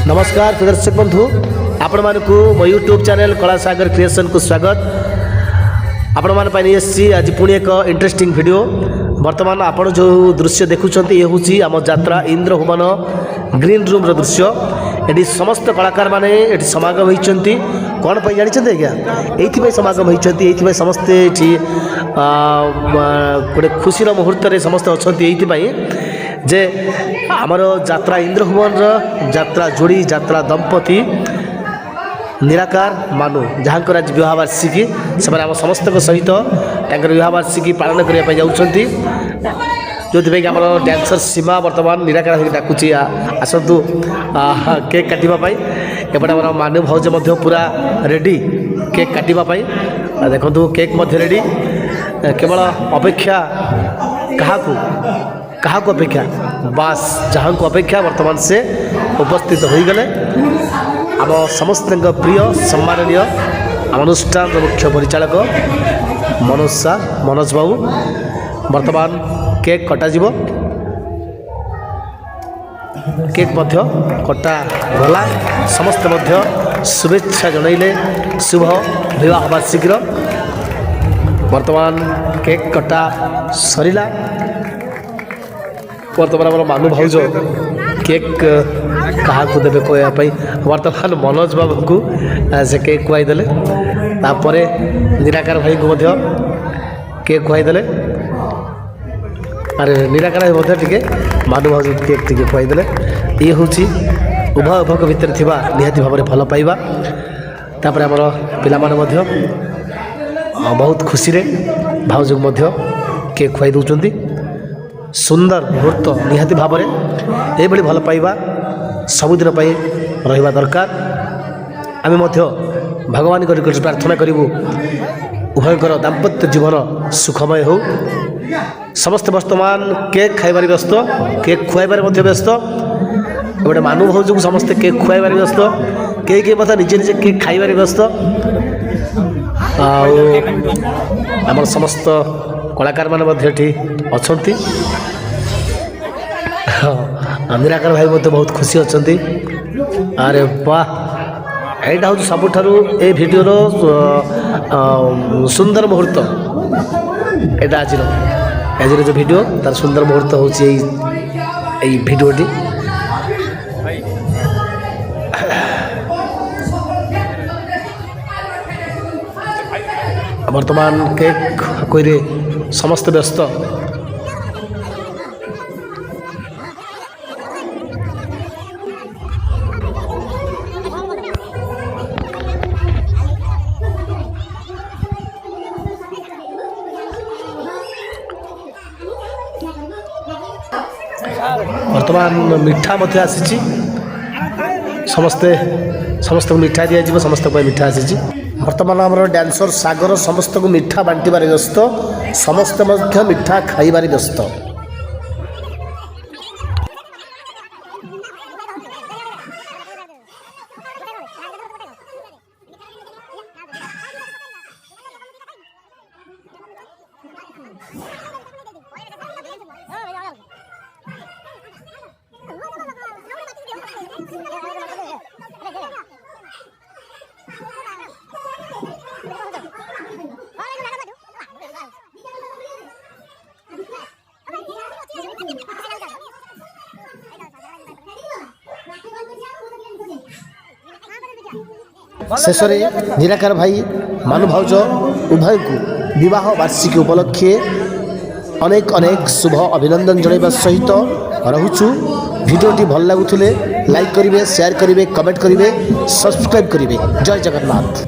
नमस्कार दर्शक बंधु आपण मानकु मो यूट्यूब चैनल कला सागर क्रिएशन को स्वागत। आपण मान पाई आज पुणी एक इंटरेस्टिंग वीडियो। वर्तमान आपण जो दृश्य देखुंत ये हूँ आम यात्रा इंद्र भुवन ग्रीन रूम रो दृश्य। ये समस्त कलाकार माने ये समागम होती कौन पर जानते आज्ञा ये समागम होती ये समस्ते ये गोटे खुशी मुहूर्त समस्त अच्छा ये जे आमर यात्रा इंद्र भुवन यात्रा जोड़ी यात्रा दंपति निराकार मानु जहाँकर आज विवाह वार्षिकी से समस्त सहित विवाह वार्षिकी पालन करने जाऊँगी जो आम डांसर सीमा बर्तमान निराकार डाकुची आसतु केक काटापी एपटे आम मानु भौज पूरा रेडी केक काटापी देखु केक रेडी केवल अपेक्षा क्या अपेक्षा बास जहाँ को अपेक्षा वर्तमान से उपस्थित हो गले आम समस्त प्रिय सम्माननीय अनुष्ठान मुख्य परिचालक मनोज बाबू वर्तमान केक कटा केक कटा गला समस्त शुभेच्छा जनइले शुभ विवाह वार्षिकीर वर्तमान केक कटा सरिला। वर्तमान आम मानु भौज केक क्या देवे कहवाई वर्तमान मनोज बाबू को से केक खुआईदे तापर निराकार भाई को केक खुआईदे अरे निराकार भाई टे मानु भौज केक टे खुआईदे ये हूँ उभय उभक भितर थिबा निहाती भाव में भल पाइबा तापर आमर पिला बहुत खुशी रे भाउज को केक खुआई दौरान सुंदर मुहूर्त निहाती भाव में ये भल पाइबा सबुदिन रहा दरकार। आम भगवान को प्रार्थना करूँ उभयकर दाम्पत्य जीवन सुखमय हो। समस्त वर्तमान केक खाइबार व्यस्त केक खुआइबार व्यस्त गोटे मानु भौज को समस्ते केक खुआइबार व्यस्त कई निजे निजे केक खाइबार व्यस्त आम समस्त कलाकार मान अच्छा निराकार भाई बहुत खुशी अच्छा। अरे वाह यहाँ हूँ सबुठ ए भिडर सुंदर मुहूर्त यहाँ आज जो वीडियो तार सुंदर मुहूर्त हूँ भिडियोटी वर्तमान केक कोई समस्त व्यस्त वर्तमान मिठा आसी समस्ते समस्त मिठा दिज्व समस्त मिठा आसी वर्तमान आम डांसर सागर समस्त को मिठा बांटबार व्यस्त समस्त मिठा खाइबार व्यस्त। शेष निराकार भाई मानु भौज उभय को विवाह वार्षिकी उपलक्षे अनेक अनेक शुभ अभिनंदन जणाइबा सहित रहुछु। भिडियोटी भल लगुले लाइक करेंगे शेयर करेंगे कमेंट करेंगे सब्सक्राइब करेंगे। जय जगन्नाथ।